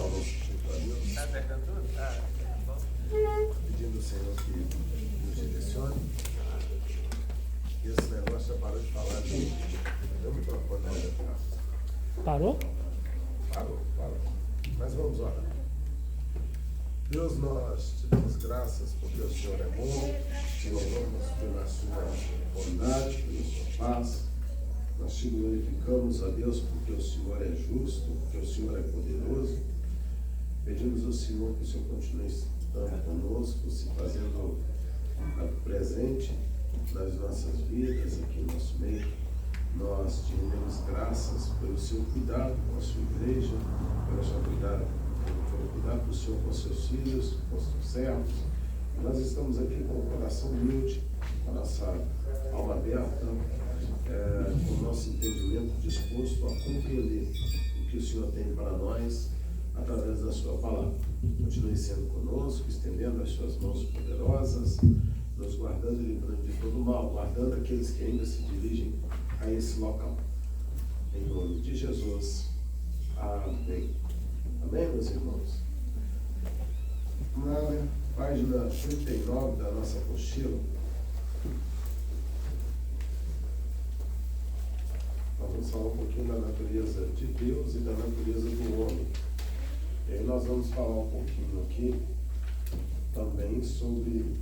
vamos junto a Deus. Está pegando tudo? Tá bom. Pedindo ao Senhor que nos direcione. E esse negócio já parou de falar de mim. Deu o microfone na hora. Parou? Parou. Mas vamos orar. Deus, nós te damos graças porque o Senhor é bom, te louvamos pela sua bondade, pela sua paz. Nós te glorificamos, a Deus, porque o Senhor é justo, porque o Senhor é poderoso. Pedimos ao Senhor que o Senhor continue estando conosco, se fazendo presente nas nossas vidas, aqui no nosso meio. Nós te rendemos graças pelo seu cuidado com a sua igreja, pelo cuidado do Senhor com seus filhos, com seus servos. E nós estamos aqui com o coração humilde, com a nossa alma aberta, com o nosso entendimento disposto a compreender o que o Senhor tem para nós através da sua palavra. Continue sendo conosco, estendendo as suas mãos poderosas, nos guardando e livrando de todo mal, guardando aqueles que ainda se dirigem a esse local. Em nome de Jesus. Amém. Amém, meus irmãos? Na página 39 da nossa apostila, nós vamos falar um pouquinho da natureza de Deus e da natureza do homem. E aí nós vamos falar um pouquinho aqui também sobre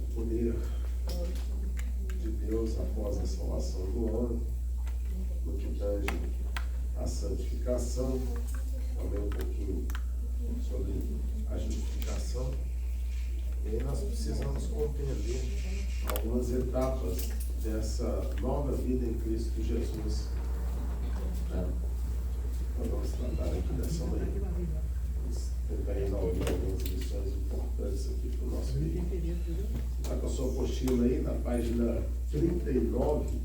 o poder de Deus após a salvação do homem, no que tange a santificação, também um pouquinho sobre a justificação. E aí nós precisamos compreender algumas etapas dessa nova vida em Cristo Jesus. Nós vamos tratar aqui dessa manhã. Vamos tentar resolver algumas lições importantes aqui para o nosso vídeo. Está com a sua apostila aí na página 39.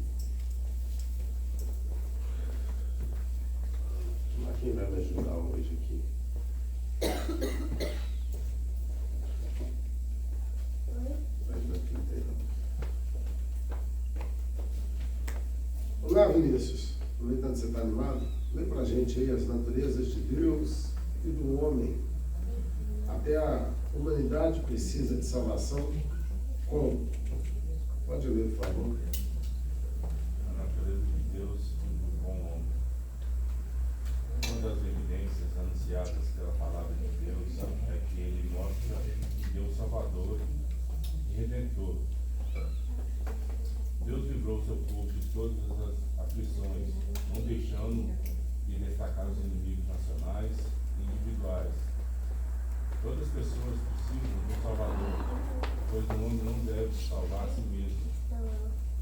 Quem vai me ajudar hoje aqui? Página 39. Olá, Vinícius. Aproveitando que você está animado, lê para a gente aí as naturezas de Deus e do homem. Até a humanidade precisa de salvação. Como? Pode ler, por favor. A natureza de Deus e do bom homem. Uma das evidências anunciadas pela palavra de Deus é que ele mostra Deus Salvador e Redentor. Deus livrou seu povo de todas as aflições, não deixando de destacar os inimigos nacionais e individuais. Todas as pessoas precisam de um Salvador, pois o homem não deve salvar a si mesmo.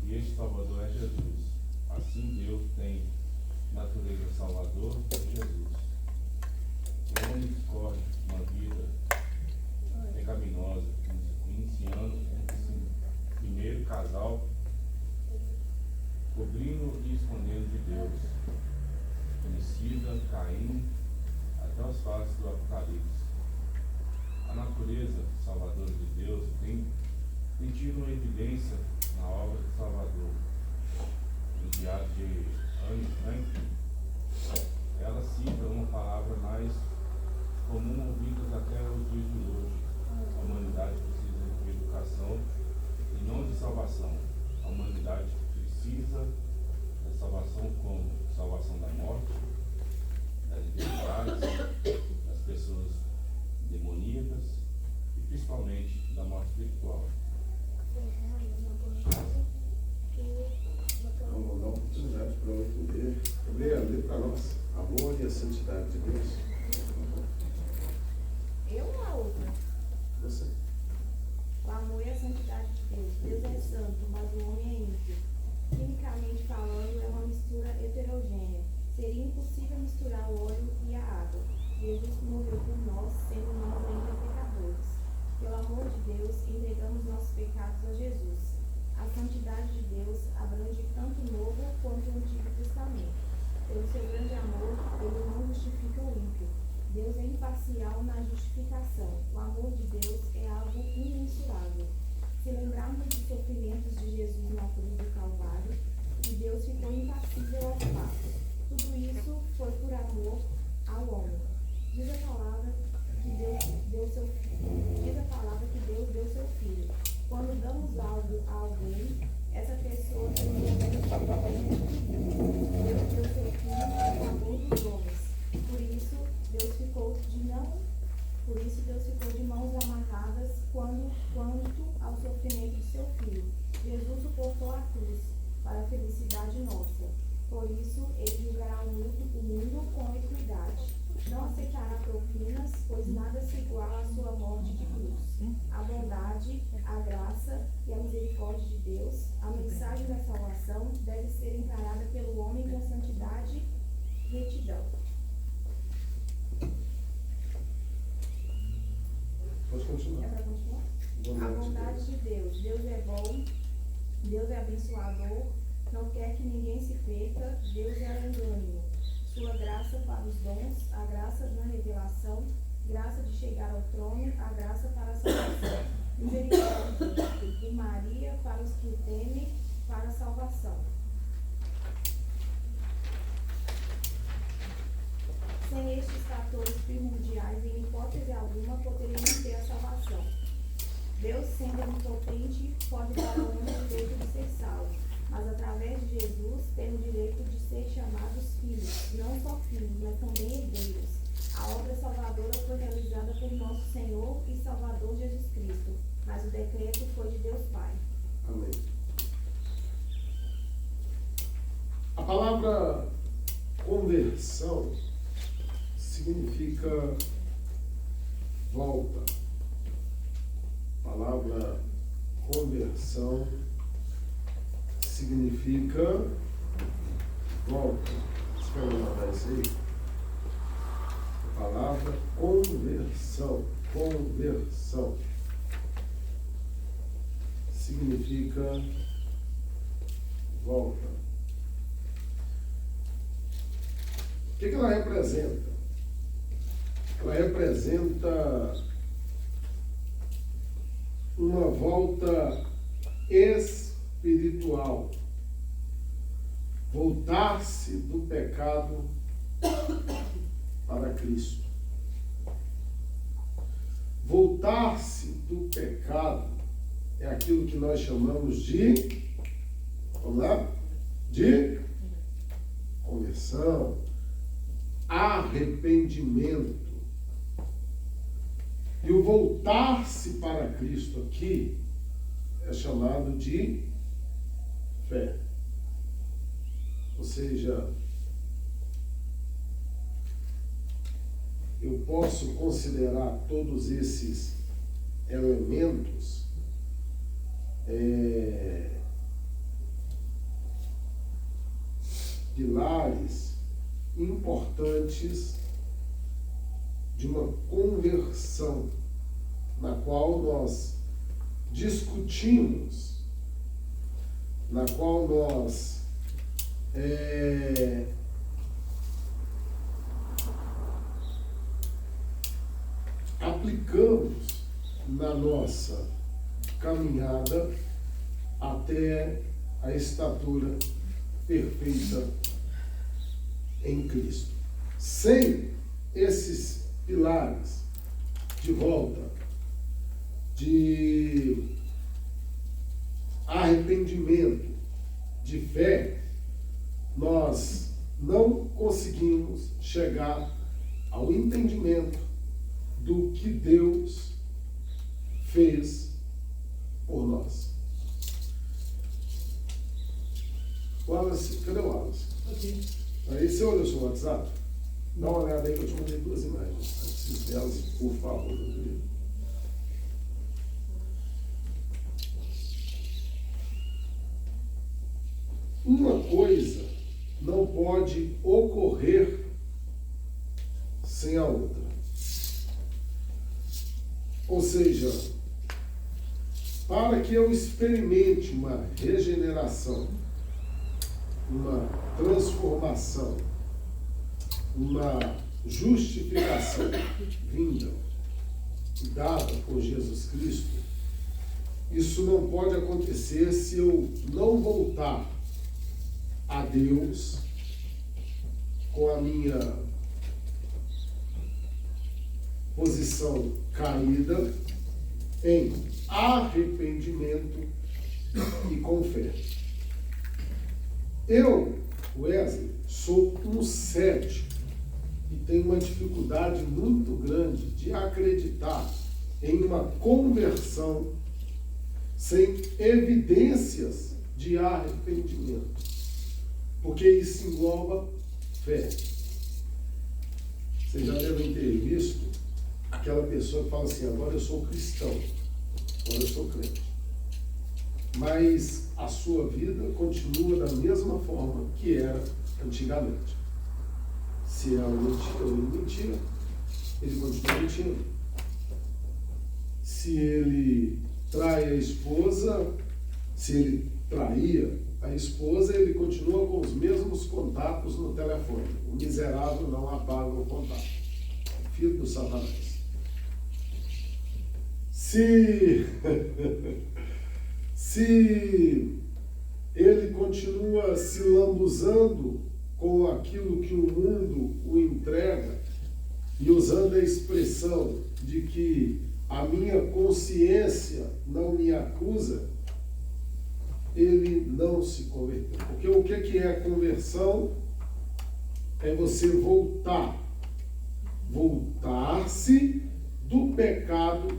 E este Salvador é Jesus. Assim Deus tem natureza salvador em Jesus. O homem escolhe uma vida pecaminosa, iniciando esse primeiro casal, cobrindo e escondendo de Deus. Homicida, Caim, até os fatos do Apocalipse. A natureza salvadora de Deus tem tido uma evidência na obra do Salvador, no diário de Anne Franklin. Ela cita uma palavra mais comum ouvida até os dias de hoje. A humanidade precisa de educação e não de salvação. A humanidade precisa da salvação como salvação da morte, das enfermidades, das pessoas demoníacas e principalmente da morte espiritual. Vamos dar uma oportunidade para o outro ler. Leia para nós. Amor e a santidade de Deus. Eu ou a outra? Você. O amor e a santidade de Deus. Deus é santo, mas o homem é ímpio. Quimicamente falando, é uma mistura heterogênea. Seria impossível misturar o óleo e a água. Jesus morreu por nós, sendo nós ainda pecadores. Pelo amor de Deus, entregamos nosso salvação deve ser encarada pelo homem com santidade e retidão. Pode É continuar. para continuar? A bondade de Deus. Deus é bom, Deus é abençoador, não quer que ninguém se perca, Deus é longânimo. Sua graça para os dons, a graça na revelação, graça de chegar ao trono, a graça para a salvação. Misericórdia de Maria para os que o temem, para a salvação. Sem estes fatores primordiais, em hipótese alguma, poderíamos ter a salvação. Deus, sendo onipotente, pode dar ao homem o direito de ser salvo, mas através de Jesus temos o direito de ser chamados filhos, não só filhos, mas também herdeiros. A obra salvadora foi realizada por nosso Senhor e Salvador Jesus Cristo, mas o decreto foi de Deus Pai. Amém. A palavra conversão significa volta. A palavra conversão significa volta. Espera eu anotar isso aí. A palavra conversão. Conversão significa volta. O que ela representa? Ela representa uma volta espiritual. Voltar-se do pecado para Cristo. Voltar-se do pecado é aquilo que nós chamamos de, vamos lá, de conversão, arrependimento. E o voltar-se para Cristo aqui é chamado de fé. Ou seja, eu posso considerar todos esses elementos pilares importantes de uma conversão, na qual nós discutimos, na qual nós aplicamos na nossa caminhada até a estatura perfeita em Cristo. Sem esses pilares de volta, de arrependimento, de fé, nós não conseguimos chegar ao entendimento do que Deus fez por nós. Wallace, cadê o Wallace? Aqui. Aí você olhou o seu WhatsApp? Dá uma olhada aí que eu te mandei 2 imagens. Eu preciso delas, por favor, meu querido. Uma coisa não pode ocorrer sem a outra. Ou seja, para que eu experimente uma regeneração, uma transformação, uma justificação vinda e dada por Jesus Cristo, isso não pode acontecer se eu não voltar a Deus com a minha posição caída em arrependimento e com fé. Eu, Wesley, sou um cético e tenho uma dificuldade muito grande de acreditar em uma conversão sem evidências de arrependimento, porque isso engloba fé. Vocês já devem ter visto aquela pessoa que fala assim: agora eu sou cristão, agora eu sou crente. mas a sua vida continua da mesma forma que era antigamente. Se ela mentia, ele continua mentindo. Se ele trai a esposa, se ele traía a esposa, ele continua com os mesmos contatos no telefone. O miserável não apaga o contato. Filho do Satanás. Se ele continua se lambuzando com aquilo que o mundo o entrega e usando a expressão de que a minha consciência não me acusa, ele não se converteu. Porque o que é conversão? É você voltar-se do pecado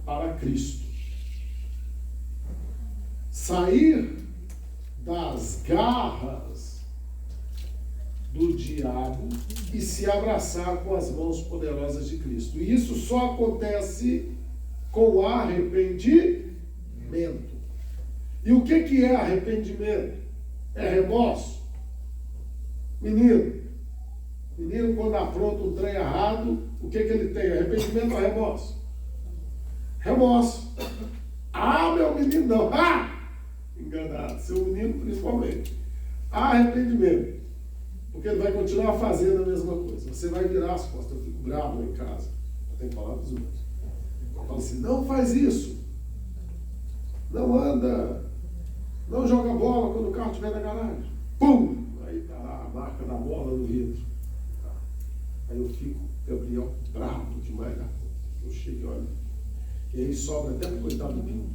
para Cristo. Sair das garras do diabo e se abraçar com as mãos poderosas de Cristo. E isso só acontece com arrependimento. E o que é arrependimento? É remorso. Menino, quando apronta um trem errado, o que ele tem? Arrependimento ou remorso? Remorso. Ah, meu menino não. Ah! Enganado. Seu menino principalmente. Arrependimento. Porque ele vai continuar fazendo a mesma coisa. Você vai virar as costas. Eu fico bravo lá em casa. Eu tenho que falar com os meus. Eu falo assim, não faz isso. Não anda. Não joga bola quando o carro estiver na garagem. Pum! Aí está lá a marca da bola no vidro. Aí eu fico, Gabriel, bravo demais da conta. Eu chego e olho. E aí sobra até pro coitado do Binho.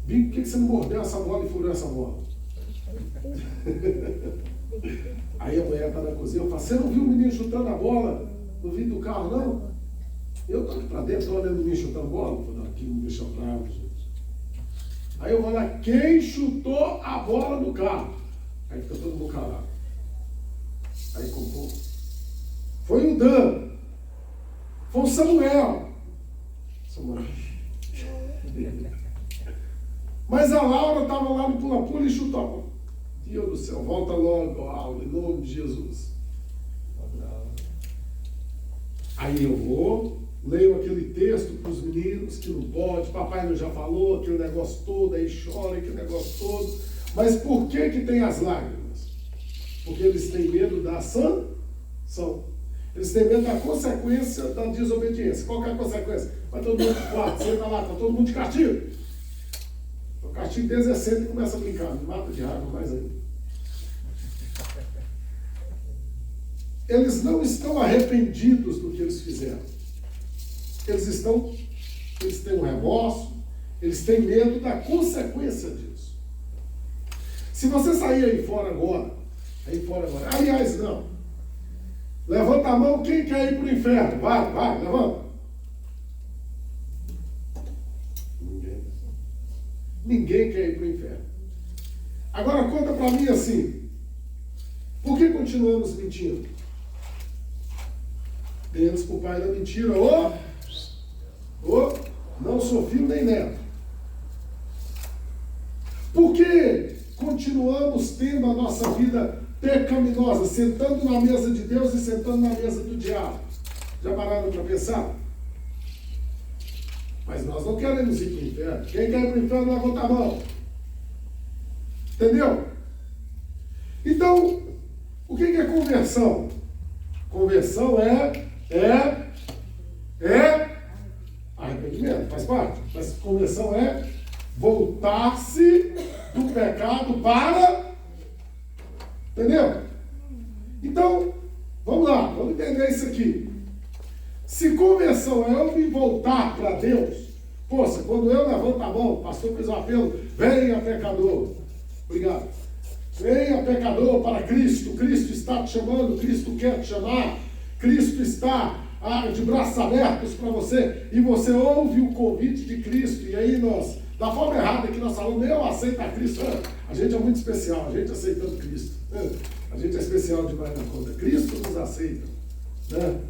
Binho, por que você não mordeu essa bola e furou essa bola? Aí a mulher está na cozinha, eu falo, você não viu o menino chutando a bola no vidro do carro, não? Eu estou aqui para dentro, estou olhando o menino chutando bola. Eu falo, aqui não deixa bravo, gente. Aí eu vou lá, quem chutou a bola no carro? Aí fica todo mundo calado. Aí compôs. Foi o Dan. Foi o Samuel. Mas a Laura estava lá no pula-pula e chutou a bola. Deus do céu, volta logo, Laura, em nome de Jesus. Aí eu vou, leio aquele texto para os meninos que não pode, papai não já falou, aquele negócio todo, aí chora, aquele negócio todo. Mas por que tem as lágrimas? Porque eles têm medo da sanção. Eles têm medo da consequência da desobediência. Qual que é a consequência? Vai todo mundo pro quarto, senta lá, está todo mundo de castigo. O castigo deles é sempre e começa a brincar, me mata de raiva mais ainda. Eles não estão arrependidos do que eles fizeram. Eles têm um remorso, eles têm medo da consequência disso. Se você sair aí fora agora, aliás, não. Levanta a mão, quem quer ir para o inferno? Vai, levanta. Ninguém quer ir para o inferno. Agora conta para mim assim, por que continuamos mentindo? Temos para o pai da mentira, não sou filho nem neto. Por que continuamos tendo a nossa vida pecaminosa, sentando na mesa de Deus e sentando na mesa do diabo? Já pararam para pensar? Mas nós não queremos ir para o inferno. Quem quer ir para o inferno, levanta a mão. Entendeu? Então, o que é conversão? Conversão é arrependimento, faz parte. Mas conversão é voltar-se do pecado para... Entendeu? Então, vamos lá, vamos entender isso aqui. Se conversão é eu me voltar para Deus, poxa, quando eu levanto a mão, o pastor fez um apelo, venha pecador. Obrigado. Venha pecador para Cristo. Cristo está te chamando, Cristo quer te chamar, Cristo está de braços abertos para você, e você ouve o convite de Cristo, e aí nós, da forma errada que nós falamos, eu aceito a Cristo, a gente é muito especial, a gente aceitando Cristo, a gente é especial demais na conta, Cristo nos aceita, né?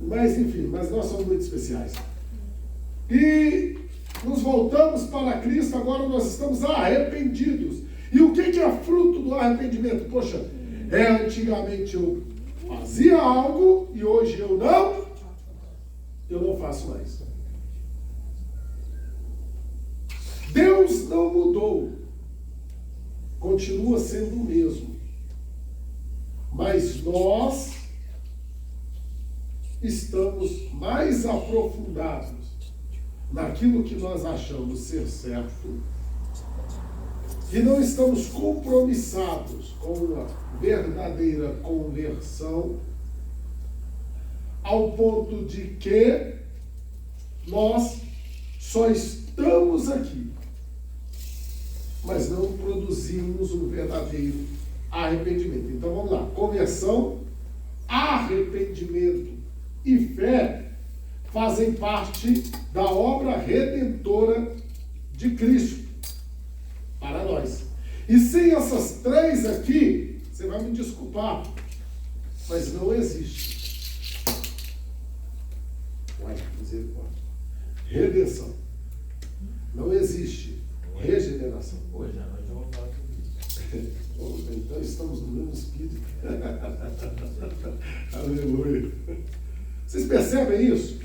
Mas enfim, nós somos muito especiais. E nos voltamos para Cristo, agora nós estamos arrependidos. E o que é fruto do arrependimento? Poxa, antigamente eu fazia algo e hoje eu não faço mais. Deus não mudou, continua sendo o mesmo, mas nós estamos mais aprofundados naquilo que nós achamos ser certo e não estamos compromissados com uma verdadeira conversão, ao ponto de que nós só estamos aqui, mas não produzimos um verdadeiro arrependimento. Então vamos lá: conversão, arrependimento e fé fazem parte da obra redentora de Cristo para nós. E sem essas três aqui, você vai me desculpar, mas não existe. Uai, misericórdia. Redenção. Não existe regeneração. Hoje à noite eu vou falar sobre isso. Então estamos no mesmo espírito. Aleluia. Vocês percebem isso?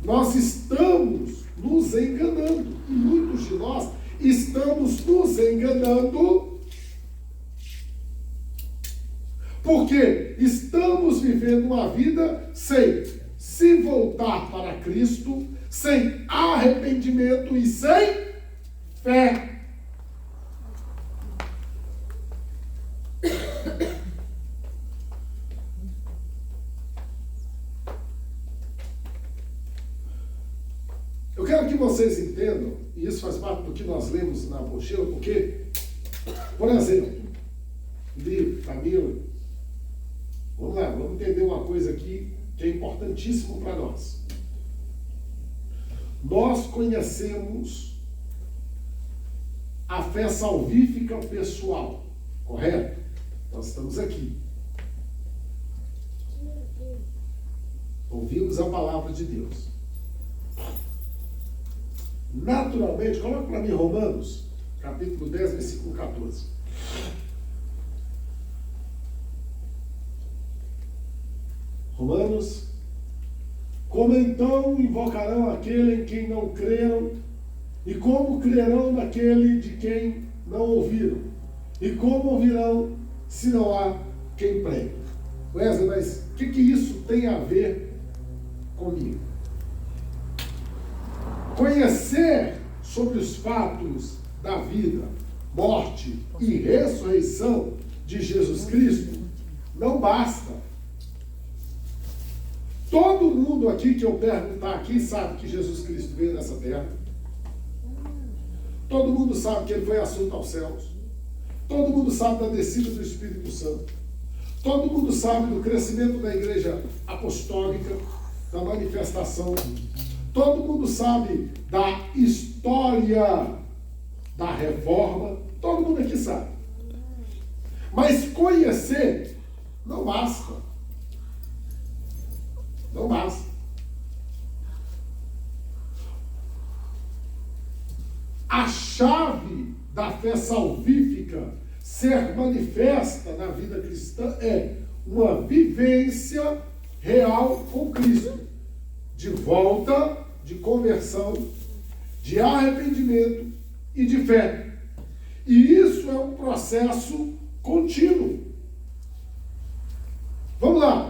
Nós estamos nos enganando. E muitos de nós estamos nos enganando porque estamos vivendo uma vida sem se voltar para Cristo, sem arrependimento e sem fé. Eu quero que vocês entendam, e isso faz parte do que nós lemos na apostila, porque, por exemplo, livro, Camila, vamos lá, vamos entender uma coisa aqui que é importantíssimo para nós. Nós conhecemos a fé salvífica pessoal, correto? Nós estamos aqui. Ouvimos a palavra de Deus. Naturalmente, coloca para mim Romanos, capítulo 10, versículo 14. Romanos: como então invocarão aquele em quem não creram? E como crerão naquele de quem não ouviram? E como ouvirão se não há quem pregue? Wesley, mas o que isso tem a ver comigo? Conhecer sobre os fatos da vida, morte e ressurreição de Jesus Cristo não basta. Todo mundo aqui que eu perguntar aqui sabe que Jesus Cristo veio nessa terra. Todo mundo sabe que ele foi assunto aos céus. Todo mundo sabe da descida do Espírito Santo. Todo mundo sabe do crescimento da igreja apostólica, da manifestação. Todo mundo sabe da história da reforma. Todo mundo aqui sabe. Mas conhecer não basta. Não basta. A chave da fé salvífica ser manifesta na vida cristã é uma vivência real com Cristo, de volta, de conversão, de arrependimento e de fé. E isso é um processo contínuo. Vamos lá,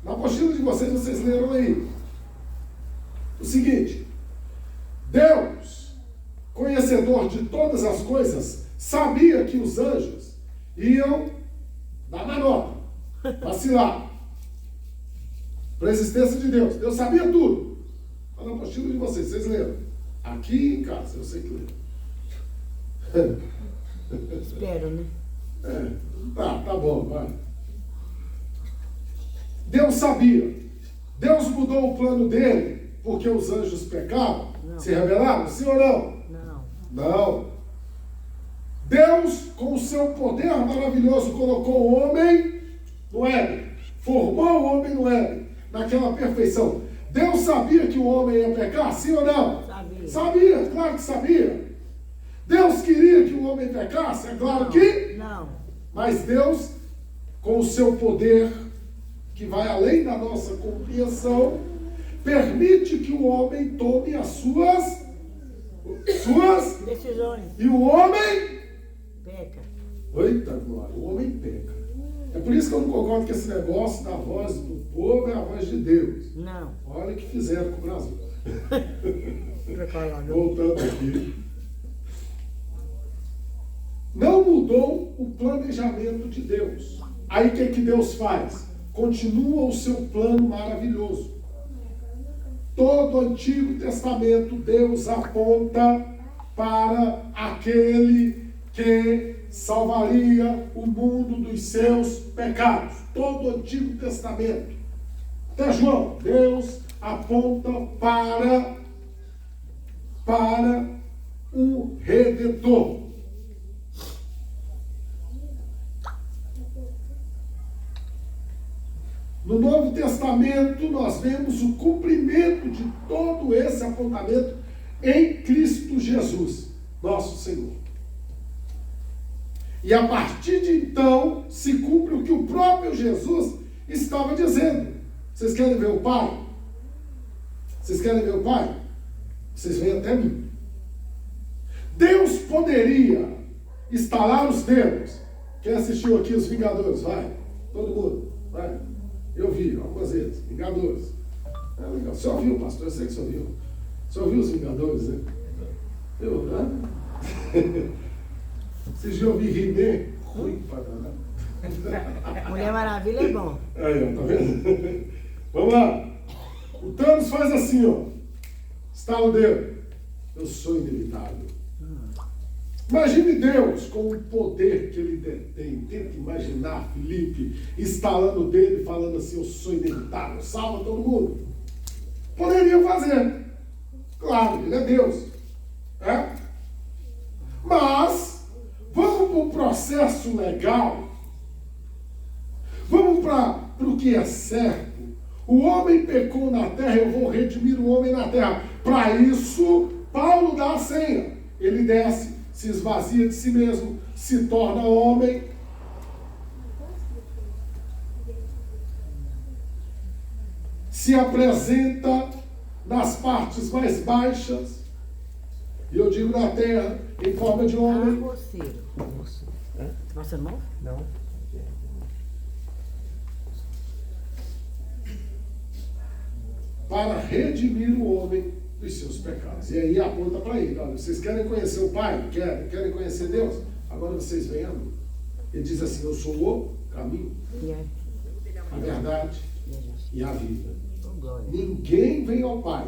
na apostila de vocês leram aí o seguinte: Deus, conhecedor de todas as coisas, sabia que os anjos iam dar manobra, vacilar, para a existência de Deus. Deus sabia tudo. Está na apostila de vocês leram. Aqui em casa, eu sei que leram. Espero, né? Tá bom, vai. Deus sabia. Deus mudou o plano dele porque os anjos pecaram? Não. Se rebelaram? Sim ou não? Não. Não. Deus, com o seu poder maravilhoso, colocou o homem no Éden. Formou o homem no Éden, naquela perfeição. Deus sabia que o homem ia pecar? Sim ou não? Sabia. Sabia, claro que sabia. Deus queria que o homem pecasse? É claro que. Não. Mas Deus, com o seu poder, que vai além da nossa compreensão, permite que o homem tome as suas Decisões. e o homem. Peca. Eita glória, o homem peca. É por isso que eu não concordo com esse negócio da voz do povo é a voz de Deus. Não. Olha o que fizeram com o Brasil. Preparado. Voltando aqui. Não mudou o planejamento de Deus. Aí o que Deus faz? Continua o seu plano maravilhoso. Todo o Antigo Testamento, Deus aponta para aquele que salvaria o mundo dos seus pecados. Todo o Antigo Testamento. Até João, Deus aponta para o Redentor. No Novo Testamento, nós vemos o cumprimento de todo esse apontamento em Cristo Jesus, nosso Senhor. E a partir de então, se cumpre o que o próprio Jesus estava dizendo. Vocês querem ver o Pai? Vocês querem ver o Pai? Vocês vêm até mim. Deus poderia estalar os dedos. Quem assistiu aqui os Vingadores? Vai. Todo mundo. Vai. Eu vi algumas vezes. Vingadores. É legal. Você ouviu, pastor? Eu sei que você ouviu. Você ouviu os Vingadores, né? Eu, né? Vocês já ouviram He-Man? Ruim para danar. Mulher Maravilha é bom. Aí, ó, tá vendo? Vamos lá. O Thanos faz assim, ó. Estala o dedo. Eu sou inevitável. Imagine Deus com o poder que ele detém. Tenta imaginar Felipe estalando o dedo e falando assim: eu sou inevitável, salva todo mundo. Poderia fazer. Claro, ele é Deus. É? Mas, vamos para o processo legal. Vamos para o que é certo. O homem pecou na terra, eu vou redimir o homem na terra. Para isso, Paulo dá a senha. Ele desce, se esvazia de si mesmo, se torna homem. Se apresenta nas partes mais baixas. E eu digo na terra, em forma de homem. Moceiro. Nossa irmão? Não. Para redimir o homem dos seus pecados. E aí aponta para ele: olha, vocês querem conhecer o Pai? Querem conhecer Deus? Agora vocês venham. Ele diz assim: eu sou o caminho, a verdade e a vida. Ninguém vem ao Pai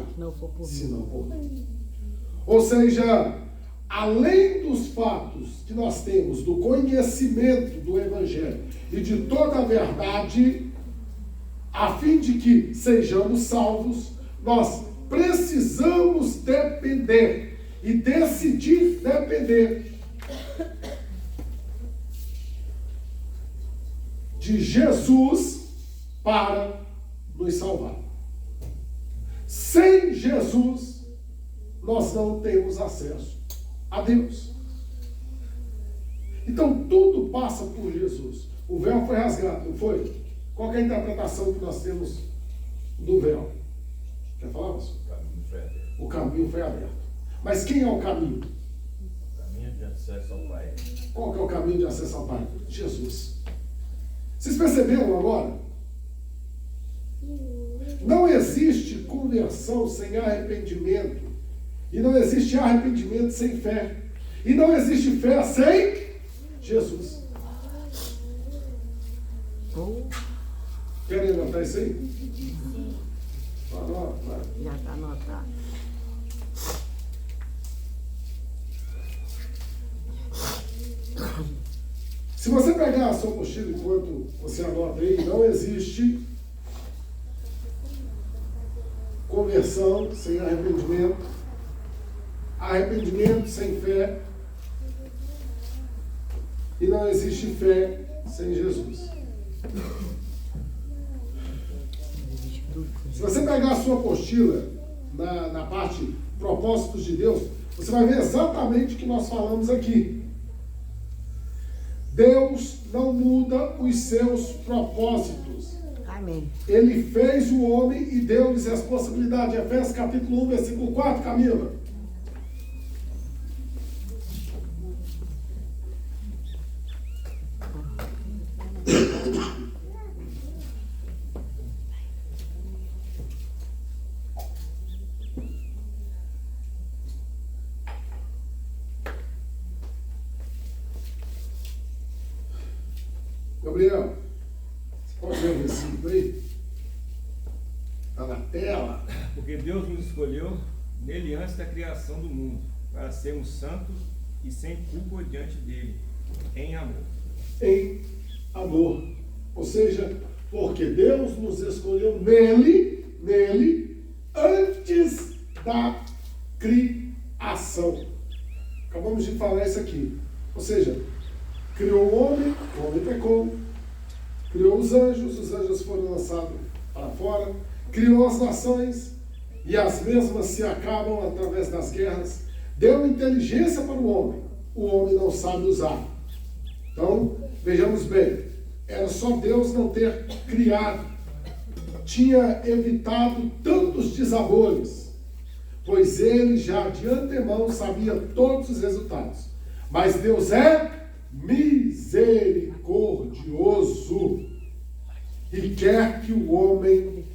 senão por mim. Ou seja, além dos fatos que nós temos do conhecimento do Evangelho e de toda a verdade, a fim de que sejamos salvos, nós precisamos depender e decidir depender de Jesus para nos salvar. Sem Jesus, nós não temos acesso a Deus. Então, tudo passa por Jesus. O véu foi rasgado, não foi? Qual é a interpretação que nós temos do véu? Quer falar, pastor? O caminho foi aberto. Mas quem é o caminho? O caminho de acesso ao Pai. Qual que é o caminho de acesso ao Pai? Jesus. Vocês perceberam agora? Não existe conversão sem arrependimento. E não existe arrependimento sem fé. E não existe fé sem Jesus. Querem anotar isso aí? Anota. Já está anotado. Se você pegar a sua mochila enquanto você anota aí, não existe conversão sem arrependimento, arrependimento sem fé, e não existe fé sem Jesus. Se você pegar a sua apostila na parte propósitos de Deus, você vai ver exatamente o que nós falamos aqui. Deus não muda os seus propósitos. Amém. Ele fez o homem e deu-lhes responsabilidade. Efésios capítulo 1, versículo 4, Camila. Gabriel, você pode ver o versículo aí? Está na tela. Porque Deus nos escolheu nele antes da criação do mundo, para sermos santos e sem culpa diante dele, em amor. Em amor. Ou seja, porque Deus nos escolheu nele, antes da criação. Acabamos de falar isso aqui. Ou seja, criou o homem pecou, criou os anjos foram lançados para fora, criou as nações, e as mesmas se acabam através das guerras, deu inteligência para o homem não sabe usar. Então, vejamos bem, era só Deus não ter criado, tinha evitado tantos desabores, pois ele já de antemão sabia todos os resultados. Mas Deus é misericordioso e quer que o homem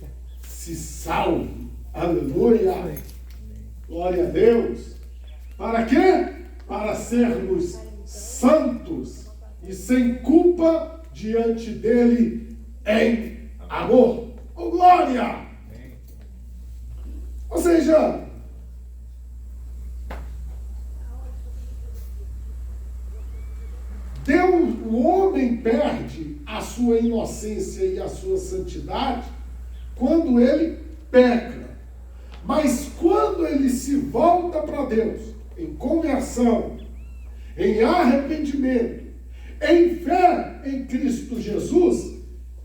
se salve. Aleluia! Glória a Deus! Para quê? Para sermos santos e sem culpa diante dele em amor. Oh, glória! Ou seja, o homem perde a sua inocência e a sua santidade quando ele peca. Mas quando ele se volta para Deus, em conversão, em arrependimento, em fé em Cristo Jesus,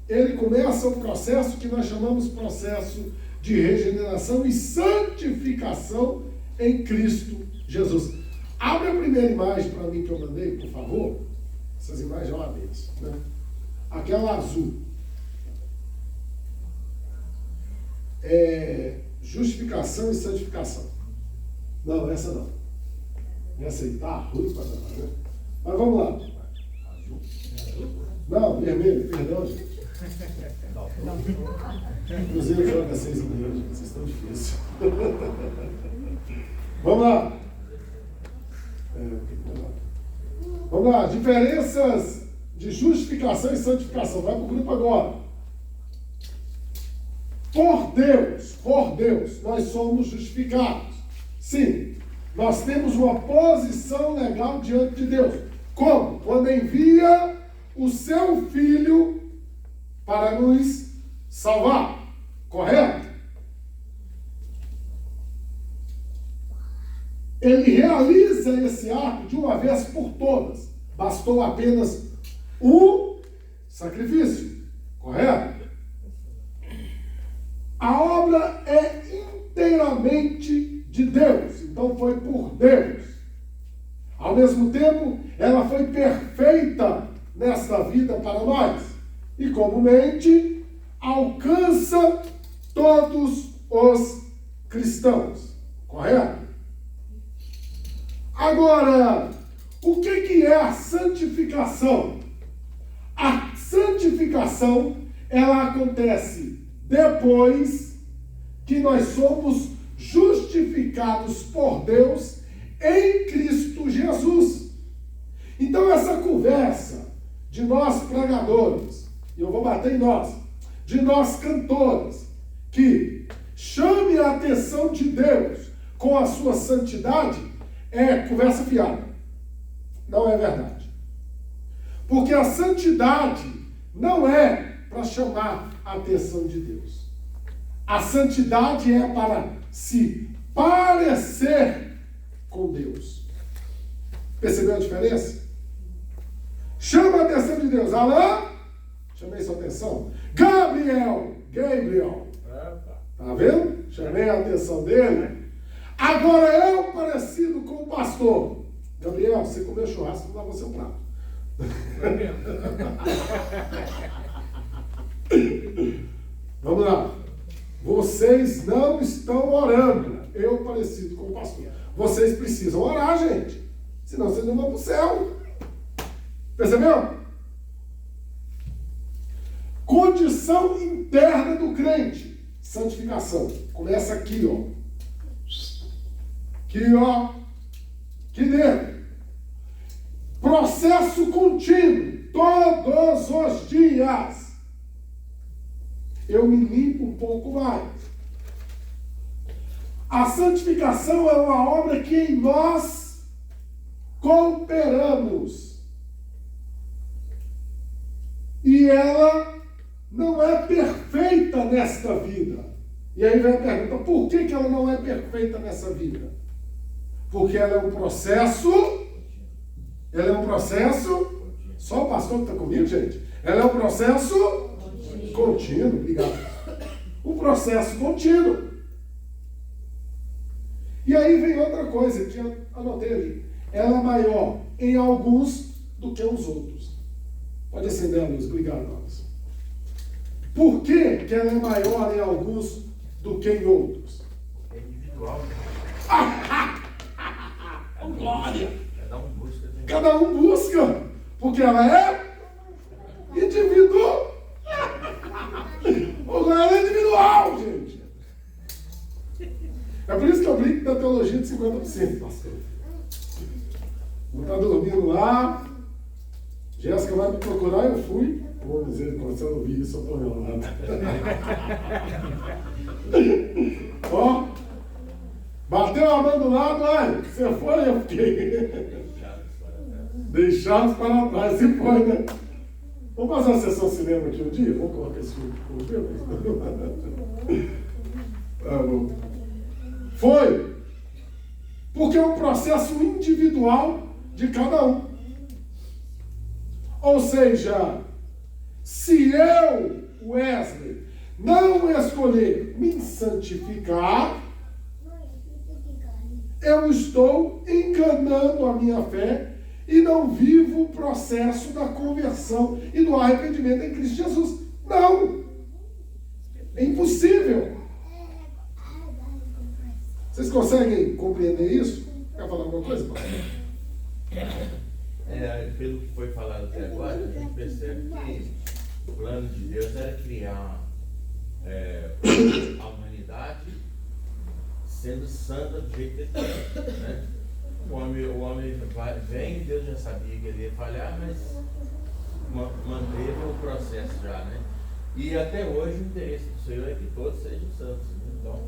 ele começa um processo que nós chamamos processo de regeneração e santificação em Cristo Jesus. Abre a primeira imagem para mim que eu mandei, por favor. Essas imagens são deles, né? Aquela azul. Justificação e santificação. Não, essa não. Essa aí tá ruim para dar, né? Mas vamos lá. Não, vermelho, perdão, gente. Inclusive joga 6 em Deus, vocês estão difíceis. Vamos lá. Vamos lá, diferenças de justificação e santificação. Vai para o grupo agora. Por Deus, nós somos justificados. Sim, nós temos uma posição legal diante de Deus. Como? Quando envia o seu Filho para nos salvar. Correto? Ele realiza esse ato de uma vez por todas. Bastou apenas um sacrifício. Correto? A obra é inteiramente de Deus. Então foi por Deus. Ao mesmo tempo, ela foi perfeita nesta vida para nós. E comumente alcança todos os cristãos. Correto? Agora, o que é a santificação? A santificação, ela acontece depois que nós somos justificados por Deus em Cristo Jesus. Então essa conversa de nós pregadores, e eu vou bater em nós, de nós cantores, que chame a atenção de Deus com a sua santidade, é conversa fiada. Não é verdade. Porque a santidade não é para chamar a atenção de Deus. A santidade é para se parecer com Deus. Percebeu a diferença? Chama a atenção de Deus. Alain, chamei sua atenção. Gabriel. Tá vendo? Chamei a atenção dele. Agora eu, parecido com o pastor. Gabriel, você comeu churrasco, não lava seu prato. Vamos lá. Vocês não estão orando. Eu, parecido com o pastor. Vocês precisam orar, gente. Senão vocês não vão para o céu. Percebeu? Condição interna do crente. Santificação. Começa aqui, ó. Aqui, ó. Aqui dentro. Processo contínuo. Todos os dias. Eu me limpo um pouco mais. A santificação é uma obra que em nós cooperamos. E ela não é perfeita nesta vida. E aí vem a pergunta, por que ela não é perfeita nessa vida? Porque ela é um processo. Ela é um processo. Só o pastor que está comigo, gente. Ela é um processo contínuo. Obrigado. Um processo contínuo. E aí vem outra coisa que eu anotei ali. Ela é maior em alguns do que os outros. Pode acender a luz. Obrigado, Carlos. Por que ela é maior em alguns do que em outros? É individual. Glória! Cada um busca. Cada um busca. Porque ela é individual. Ela é individual, gente. É por isso que eu brinco da teologia de 50%, pastor. Não está dormindo lá. Jéssica vai me procurar, eu fui. Pô, misericórdia, se eu não vi isso, eu estou enrolado. Ó, bateu a mão do lado, ai, você foi, eu fiquei. Deixados para trás, se foi, né? Vamos fazer uma sessão cinema aqui um dia? Vamos colocar esse filme com Foi. Porque é um processo individual de cada um. Ou seja, se eu, Wesley, não escolher me santificar, eu estou enganando a minha fé e não vivo o processo da conversão e do arrependimento em Cristo Jesus. Não! É impossível. Vocês conseguem compreender isso? Quer falar alguma coisa, pastor? Pelo que foi falado até agora, a gente percebe que o plano de Deus era criar a humanidade sendo santa do jeito que ele é, né? O homem vem, Deus já sabia que ele ia falhar, mas manteve o processo já, né? E até hoje o interesse do Senhor é que todos sejam santos. Então,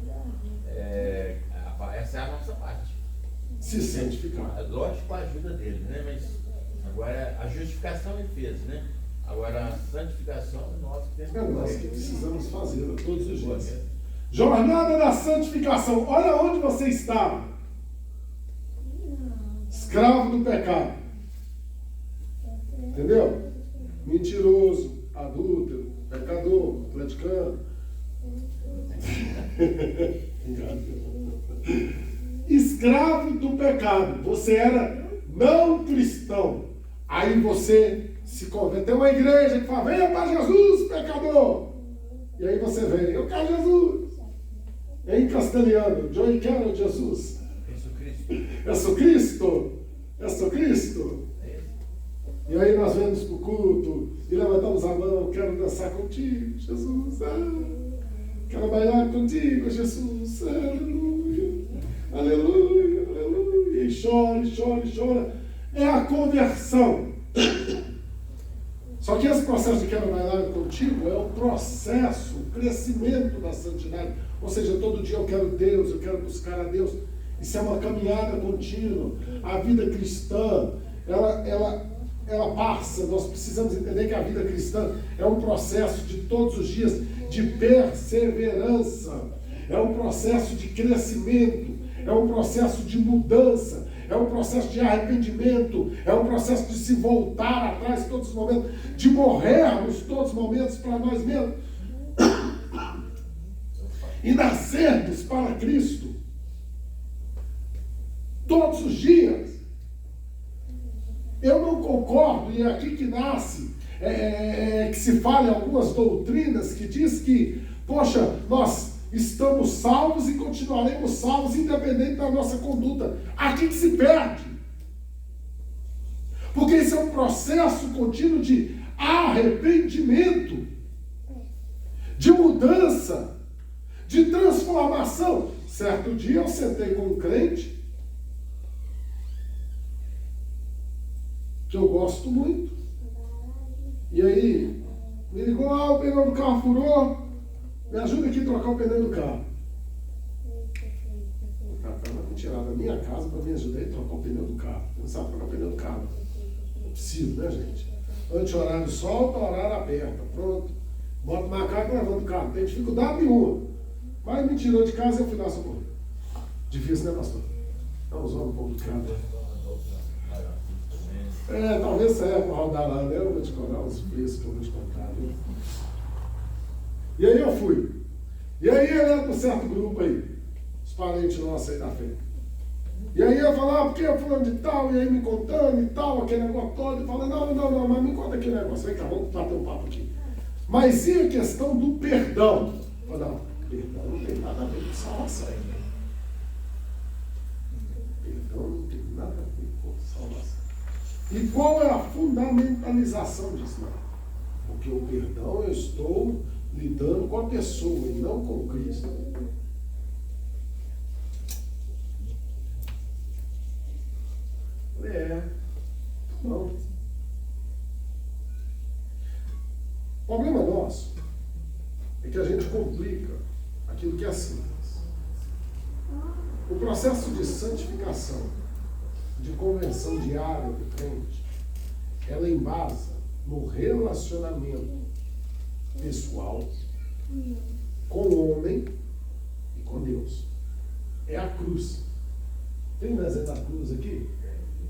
essa é a nossa parte. Se santificar. Lógico, com a ajuda dele, né? Mas agora a justificação ele fez, né? Agora a santificação é nós que temos que fazer. É nós que precisamos fazer todos os dias. Jornada da santificação. Olha onde você está. Escravo do pecado. Entendeu? Mentiroso, adúltero, pecador, atleticano. Escravo do pecado. Você era não cristão. Aí você se converte. Tem uma igreja que fala, venha para Jesus, pecador. E aí você vem, eu quero Jesus. Em castelhano, eu quero Jesus. Jesus Cristo. Jesus Cristo. E aí nós vamos para o culto e levantamos a mão, quero dançar contigo, Jesus. Quero bailar contigo, Jesus. Aleluia. Aleluia, aleluia. E chora, chora, chora. É a conversão. Só que esse processo de quero bailar contigo é o processo, o crescimento da santidade. Ou seja, todo dia eu quero Deus, eu quero buscar a Deus. Isso é uma caminhada contínua. A vida cristã, ela passa. Nós precisamos entender que a vida cristã é um processo de todos os dias de perseverança. É um processo de crescimento. É um processo de mudança. É um processo de arrependimento. É um processo de se voltar atrás todos os momentos. De morrermos todos os momentos para nós mesmos. e nascermos para Cristo todos os dias. Eu não concordo, e é aqui que nasce, que se fala em algumas doutrinas que diz que, poxa, nós estamos salvos e continuaremos salvos independente da nossa conduta. Aqui que se perde. Porque isso é um processo contínuo de arrependimento, de mudança, de transformação. Certo dia eu sentei com um crente que eu gosto muito. E aí, me ligou, o pneu do carro furou, me ajuda aqui a trocar o pneu do carro. O cara vai me tirar da minha casa para me ajudar a trocar o pneu do carro. Você não sabe trocar o pneu do carro? Não preciso, né, gente? Anti-horário solta, horário aberta. Pronto. Bota o macaco e levanta o carro. Não tem dificuldade nenhuma. Mas me tirou de casa e eu fui dar socorro. Difícil, né, pastor? É uns homens complicados. Talvez saia para rodar lá, né? Eu vou te cobrar os preços que eu vou te contar, viu? E aí eu fui. E aí ele era com um certo grupo aí, os parentes nossos aí da fé. E aí eu falava, porque eu falando de tal, e aí me contando e tal, aquele negócio todo, e falando, não, mas me conta aquele negócio, vem cá, vamos bater um papo aqui. Mas e a questão do perdão? Eu falei, não, perdão não tem nada a ver com salvação. Perdão não tem nada a ver com salvação. E qual é a fundamentalização disso? Não? Porque o perdão eu estou lidando com a pessoa e não com Cristo. Não. O problema nosso é que a gente complica aquilo que é simples. O processo de santificação, de conversão diária do crente, ela embasa no relacionamento pessoal com o homem e com Deus. É a cruz. Tem o desenho da cruz aqui?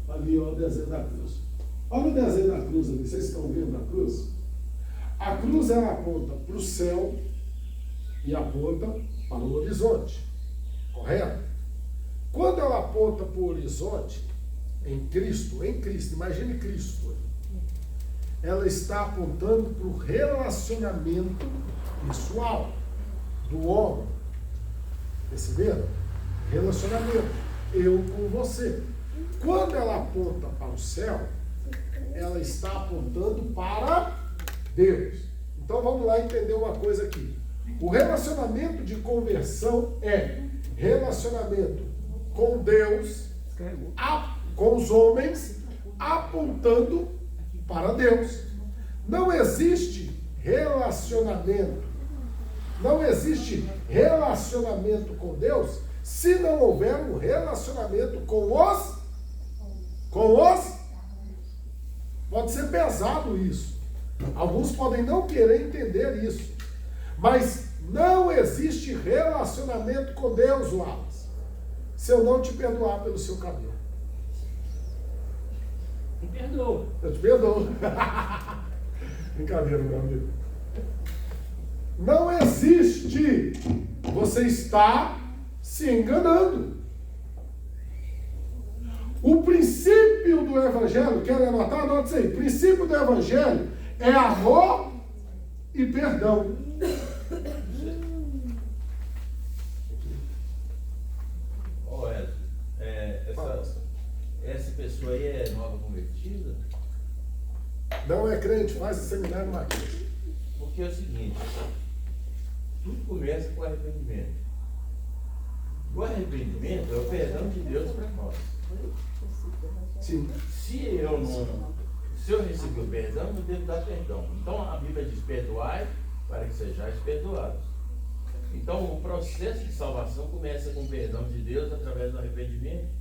Ali, ó, o desenho da cruz. Olha o desenho da cruz ali. Vocês estão vendo a cruz? A cruz, ela aponta para o céu e aponta para o horizonte. Correto? Quando ela aponta para o horizonte, em Cristo, imagine Cristo. Ela está apontando para o relacionamento pessoal do homem. Perceberam? Relacionamento. Eu com você. Quando ela aponta para o céu, ela está apontando para Deus. Então vamos lá entender uma coisa aqui. O relacionamento de conversão é relacionamento com Deus, com os homens, apontando para Deus. Não existe relacionamento com Deus se não houver um relacionamento com os. Pode ser pesado isso. Alguns podem não querer entender isso. Mas não existe relacionamento com Deus, Wallace, se eu não te perdoar pelo seu cabelo. Me perdoa. Eu te perdoo. Brincadeira, meu amigo. Não existe. Você está se enganando. O princípio do Evangelho, quer anotar? Anota isso aí. O princípio do Evangelho é amor e perdão. Essa pessoa aí é nova convertida? Não é crente, faz o seminário Marquês. Porque é o seguinte, tudo começa com arrependimento. O arrependimento é o perdão de Deus para nós. Sim. Se eu recebi o perdão, eu devo dar perdão. Então a Bíblia diz: perdoai para que sejais perdoados. Então o processo de salvação começa com o perdão de Deus através do arrependimento.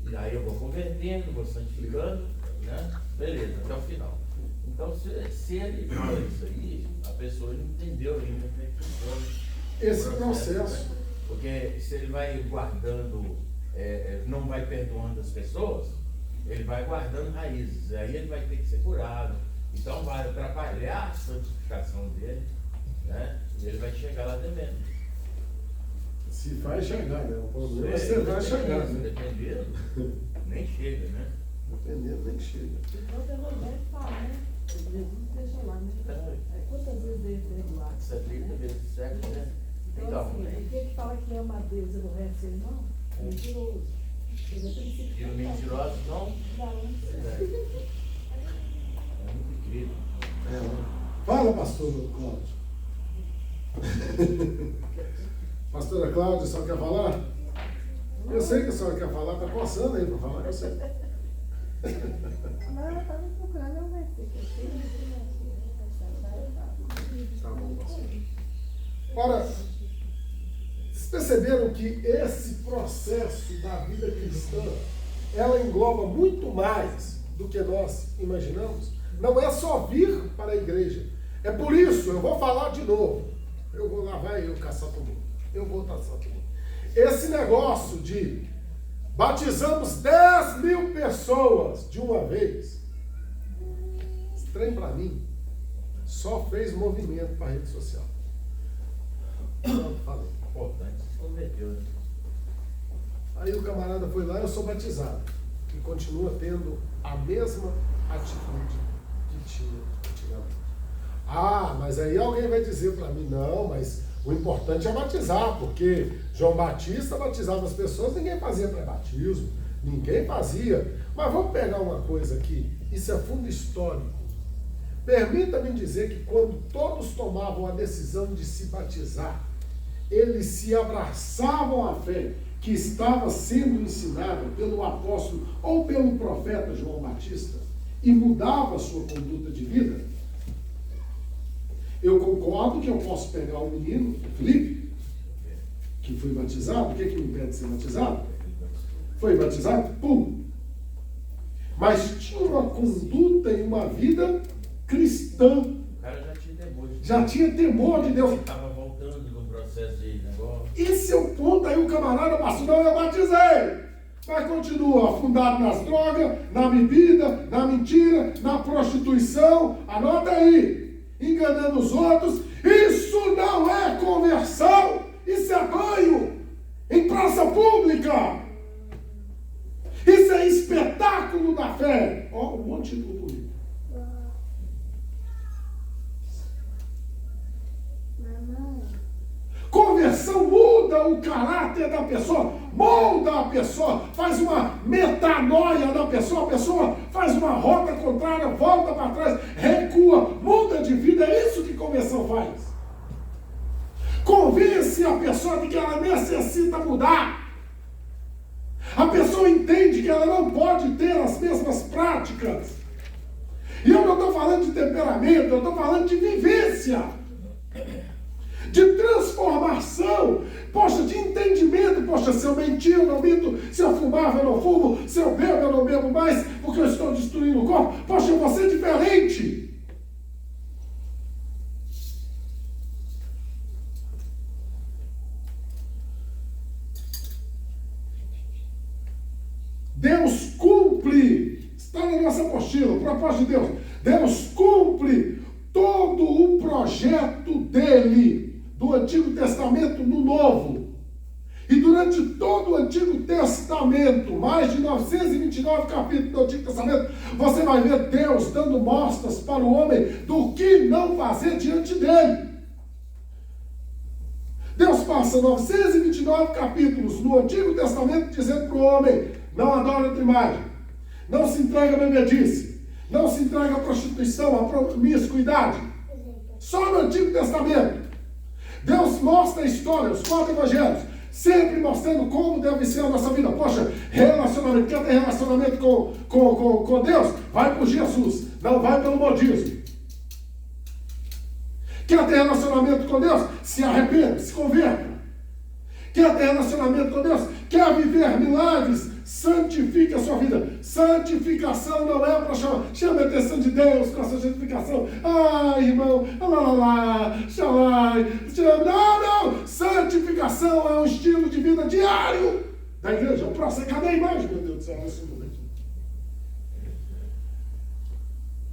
E aí eu vou convertendo, vou santificando, né? Beleza, até o final. Então se ele fala isso aí, a pessoa não entendeu ainda como é que funciona Esse processo. né? Porque se ele vai guardando, não vai perdoando as pessoas, ele vai guardando raízes, aí ele vai ter que ser curado. Então vai atrapalhar a santificação dele, né? E ele vai chegar lá devendo. Se vai chegar, né? O problema é se você vai chegar, né? Dependendo, nem chega, né? Dependendo, nem chega. Então o Evangelho fala, né? Jesus deixa lá, né? Quantas vezes ele veio lá? 70 vezes 7, né? Então, Então, assim, aquele que fala que ama a Deus e não recebe, não, é mentiroso. Ele é princípio. e os mentirosos não. É muito incrível. Fala, pastor Cláudio. Pastora Cláudia, a senhora quer falar? Eu sei que a senhora quer falar, está coçando aí para falar, eu sei. Não, eu estava procurando um versículo aqui. Tá bom, pastor. Ora, vocês perceberam que esse processo da vida cristã, ela engloba muito mais do que nós imaginamos? Não é só vir para a igreja. É por isso, eu vou falar de novo. Eu vou lá, vai eu caçar todo mundo. Eu vou caçar todo mundo. Esse negócio de batizamos 10 mil pessoas de uma vez, estranho para mim, só fez movimento para a rede social. Pronto, falei. Importante, se converteu, né? Aí o camarada foi lá, eu sou batizado. E continua tendo a mesma atitude que tinha antigamente. Ah, mas aí alguém vai dizer para mim, não, mas o importante é batizar, porque João Batista batizava as pessoas, ninguém fazia pré-batismo, ninguém fazia. Mas vamos pegar uma coisa aqui, isso é fundo histórico. Permita-me dizer que quando todos tomavam a decisão de se batizar, eles se abraçavam à fé que estava sendo ensinada pelo apóstolo ou pelo profeta João Batista e mudava a sua conduta de vida. Eu concordo que eu posso pegar o menino, o Felipe, que foi batizado. O que me impede de ser batizado? Foi batizado? Pum! Mas tinha uma conduta e uma vida cristã. O cara já tinha temor de Deus. Já tinha temor de Deus. Estava voltando no processo de negócio. Esse é o ponto. Aí o camarada passou, não, eu batizei. Mas continua afundado nas drogas, na bebida, na mentira, na prostituição. Anota aí. Enganando os outros. Isso não é conversão. Isso é banho em praça pública. Isso é espetáculo da fé. Ó, um monte de bonito. Conversão muda o caráter da pessoa, molda a pessoa, faz uma metanoia da pessoa, a pessoa faz uma rota contrária, volta para trás, recua, muda de vida. É isso que conversão faz. Convence a pessoa de que ela necessita mudar. A pessoa entende que ela não pode ter as mesmas práticas. E eu não estou falando de temperamento, eu estou falando de vivência. De transformação, poxa, de entendimento. Poxa, se eu mentir, eu não minto. Se eu fumava, eu não fumo. Se eu bebo, eu não bebo mais, porque eu estou destruindo o corpo. Poxa, eu vou ser diferente. Deus cumpre, está na nossa apostila, o propósito de Deus. Deus cumpre todo o projeto dele, do Antigo Testamento no Novo. E durante todo o Antigo Testamento, mais de 929 capítulos do Antigo Testamento, você vai ver Deus dando mostras para o homem do que não fazer diante dele. Deus passa 929 capítulos no Antigo Testamento dizendo para o homem: não adora outra imagem, não se entrega à bebedice, não se entrega à prostituição, à promiscuidade. Só no Antigo Testamento. Deus mostra a história, os 4 evangelhos, sempre mostrando como deve ser a nossa vida. Poxa, relacionamento, quer ter relacionamento com Deus? Vai por Jesus, não vai pelo modismo. Quer ter relacionamento com Deus? Se arrependa, se converta. Quer ter relacionamento com Deus? Quer viver milagres? Santifique a sua vida. Santificação não é para chama a atenção de Deus com a sua santificação. Ah, irmão, não. Santificação é um estilo de vida diário da igreja. O processo, cadê a imagem, meu Deus do céu?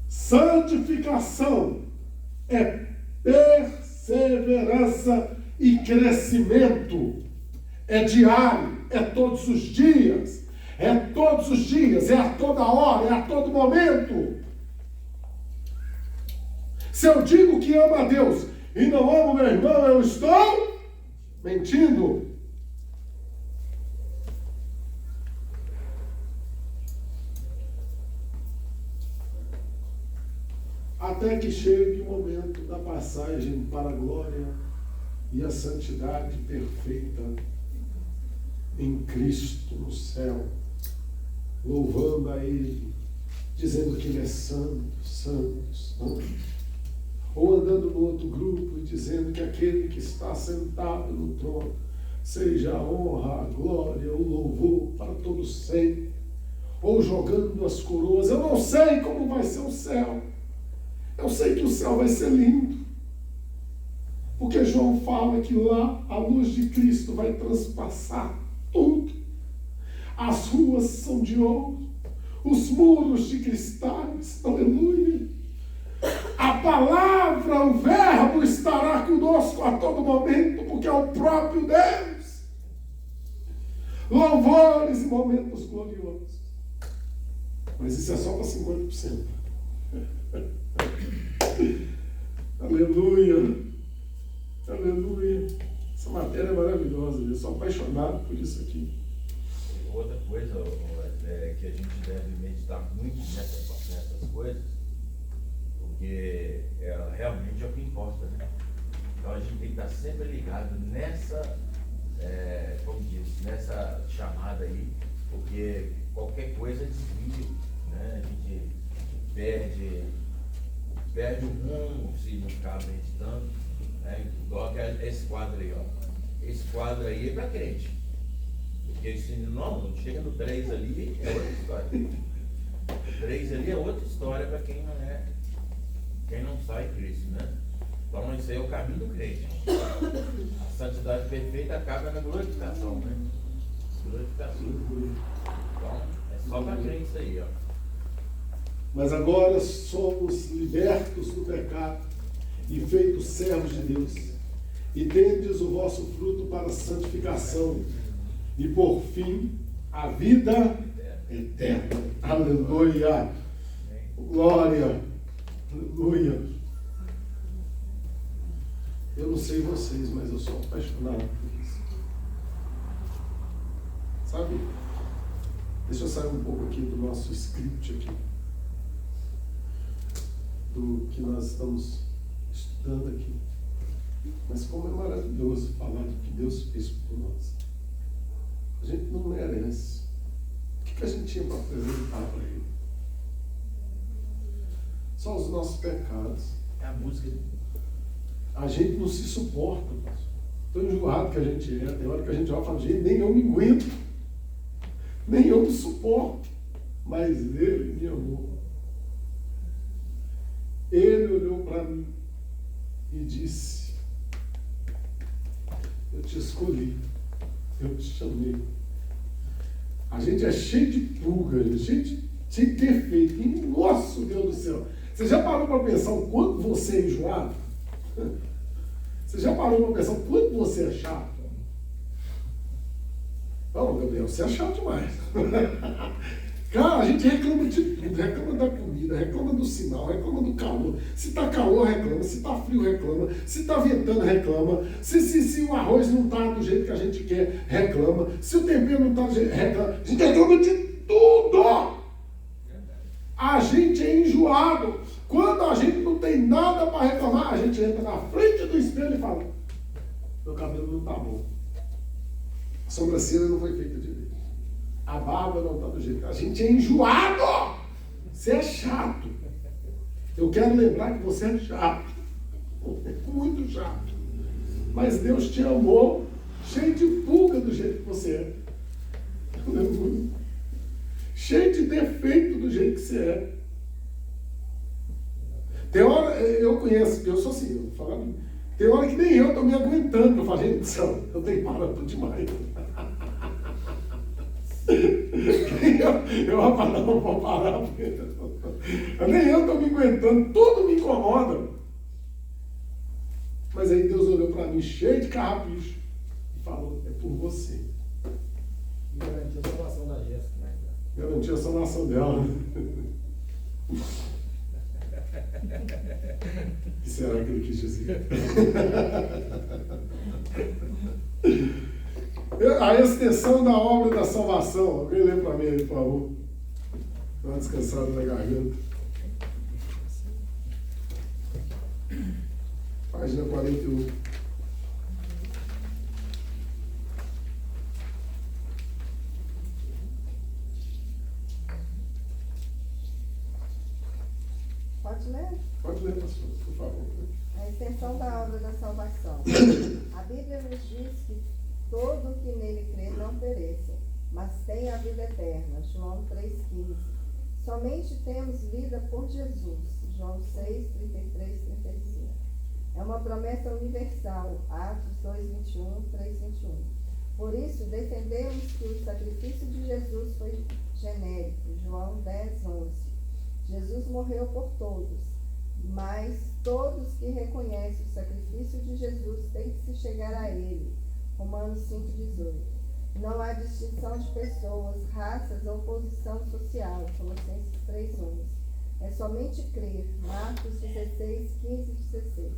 Santificação é perseverança e crescimento. é diário, é todos os dias, é a toda hora, é a todo momento. Se eu digo que amo a Deus e não amo meu irmão, eu estou mentindo. Até que chegue o momento da passagem para a glória e a santidade perfeita em Cristo no céu, louvando a Ele, dizendo que Ele é santo, santo, santo. Ou andando no outro grupo e dizendo que aquele que está sentado no trono seja a honra, a glória, o louvor para todos sempre. Ou jogando as coroas. Eu não sei como vai ser o céu. Eu sei que o céu vai ser lindo. Porque João fala que lá a luz de Cristo vai transpassar tudo. As ruas são de ouro, os muros de cristais, aleluia. A palavra, o verbo estará conosco a todo momento, porque é o próprio Deus. Louvores e momentos gloriosos. Mas isso é só para 50%. Aleluia. Aleluia. Essa matéria é maravilhosa. Eu sou apaixonado por isso aqui. Outra coisa é que a gente deve meditar muito nessas coisas, porque realmente é o que importa, né? Então a gente tem que estar sempre ligado nessa, como diz, nessa chamada aí, porque qualquer coisa é desvio, né? A gente perde o rumo se não ficar meditando, né? Igual esse quadro aí, ó. Esse quadro aí é para crente. Porque se não chega no 3 ali, é outra história. O 3 ali é outra história para quem não sai Cristo, né? Então isso aí é o caminho do crente. A santidade perfeita acaba na glorificação, né? Glorificação. Então, é só para crente isso aí, ó. Mas agora somos libertos do pecado e feitos servos de Deus. E tendes o vosso fruto para a santificação e, por fim, a vida eterna. Aleluia! Glória! Aleluia! Eu não sei vocês, mas eu sou apaixonado por isso. Sabe? Deixa eu sair um pouco aqui do nosso script aqui. Do que nós estamos estudando aqui. Mas como é maravilhoso falar do que Deus fez por nós. A gente não merece. O que a gente tinha para apresentar para Ele? Só os nossos pecados. É a música. A gente não se suporta, pastor. Tão enjoado que a gente é. Tem hora que a gente vai falar, gente, nem eu me aguento. Nem eu me suporto. Mas Ele me amou. Ele olhou para mim e disse: eu te escolhi, eu te chamei. A gente é cheio de pulga, cheio de defeito. E, nossa, Deus do céu, você já parou para pensar o quanto você é enjoado? Você já parou para pensar o quanto você é chato? Não, Gabriel, você é chato demais. Cara, a gente reclama de tudo, reclama da comida, reclama do sinal, reclama do calor. Se está calor, reclama. Se está frio, reclama. Se está ventando, reclama. Se o arroz não está do jeito que a gente quer, reclama. Se o tempero não está do jeito, reclama. A gente reclama de tudo. A gente é enjoado. Quando a gente não tem nada para reclamar, a gente entra na frente do espelho e fala: meu cabelo não está bom. A sobrancelha não foi feita direito. A barba não está do jeito. A gente é enjoado. Você é chato. Eu quero lembrar que você é chato. Muito chato. Mas Deus te amou cheio de pulga do jeito que você é. Cheio de defeito do jeito que você é. Tem hora, eu conheço, eu sou assim, eu vou falar, tem hora que nem eu estou me aguentando. Eu falei, gente, eu tenho parado demais. Eu vou falar, não vou parar. Nem eu estou me aguentando, tudo me incomoda. Mas aí Deus olhou para mim cheio de carrapicho e falou, é por você. E garantiu a salvação da Jéssica, né? Garantiu a salvação dela, né? O que será que ele quis dizer? A extensão da obra da salvação. Alguém lê para mim aí, por favor. Dá uma descansada na garganta. Página 41. Pode ler? Pode ler, pastor, por favor. A extensão da obra da salvação. A Bíblia nos diz que todo que nele crê não pereça, mas tenha a vida eterna. João 3,15. Somente temos vida por Jesus. João 6, 33, 35. É uma promessa universal. Atos 2, 21, 3, 21. Por isso, defendemos que o sacrifício de Jesus foi genérico. João 10, 11. Jesus morreu por todos, mas todos que reconhecem o sacrifício de Jesus têm que se chegar a ele. Romanos 5,18. Não há distinção de pessoas, raças ou posição social. Colossenses 3,11. É somente crer. Marcos 16, 15 e 16.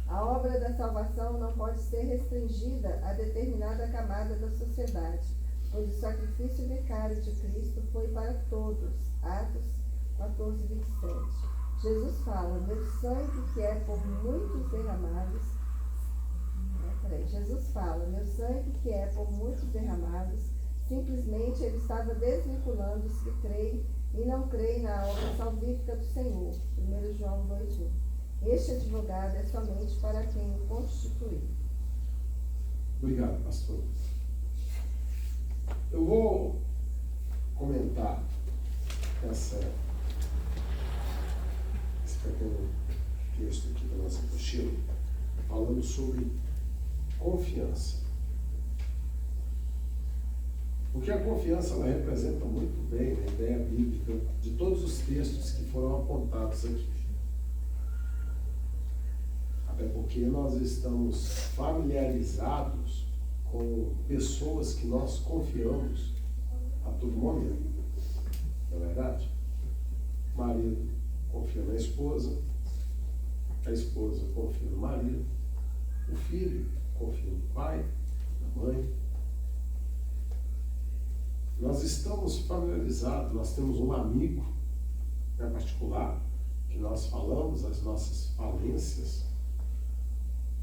A obra da salvação não pode ser restringida a determinada camada da sociedade, pois o sacrifício vicário de Cristo foi para todos. Atos 14, 27. Jesus fala, meu sangue que é por muitos derramados. Jesus fala, meu sangue que é por muitos derramados. Simplesmente ele estava desvinculando os que creem e não creem na obra salvífica do Senhor. 1 João 2,1. Este advogado é somente para quem o constituiu. Obrigado, pastor. Eu vou comentar esse pequeno texto aqui da nossa apostila, falando sobre confiança. Porque a confiança ela representa muito bem a ideia bíblica de todos os textos que foram apontados aqui. Até porque nós estamos familiarizados com pessoas que nós confiamos a todo momento. Não é verdade? O marido confia na esposa, a esposa confia no marido, o filho confia no pai, na mãe. Nós estamos familiarizados, nós temos um amigo, em particular, que nós falamos as nossas falências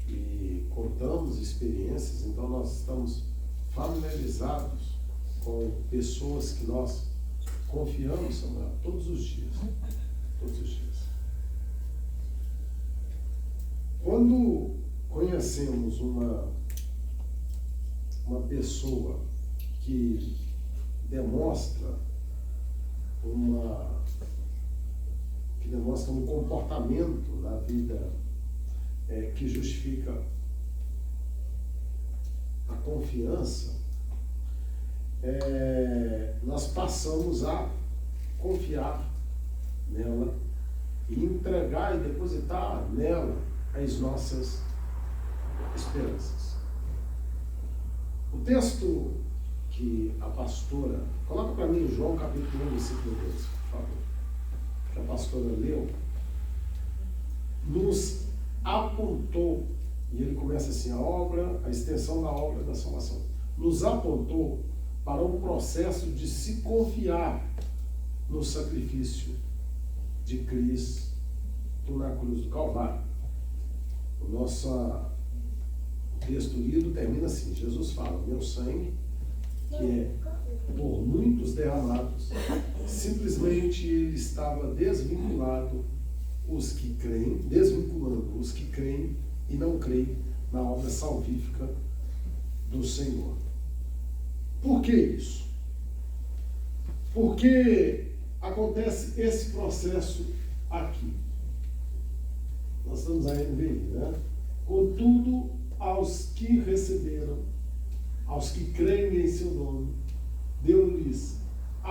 e contamos experiências, então nós estamos familiarizados com pessoas que nós confiamos, Samuel, todos os dias. Todos os dias. Quando conhecemos uma pessoa que demonstra um comportamento na vida que justifica a confiança, nós passamos a confiar nela e entregar e depositar nela as nossas esperanças. O texto que a pastora, coloca para mim João capítulo 1, versículo 12, por favor, que a pastora leu, nos apontou, e ele começa assim, a extensão da obra da salvação, nos apontou para um processo de se confiar no sacrifício de Cristo na cruz do Calvário. O nosso texto lido termina assim, Jesus fala, meu sangue, que é por muitos derramados, simplesmente ele estava desvinculando os que creem e não creem na obra salvífica do Senhor. Por que isso? Porque acontece esse processo aqui. Nós estamos na NVI, né? Contudo, aos que receberam, aos que creem em seu nome, deu-lhes a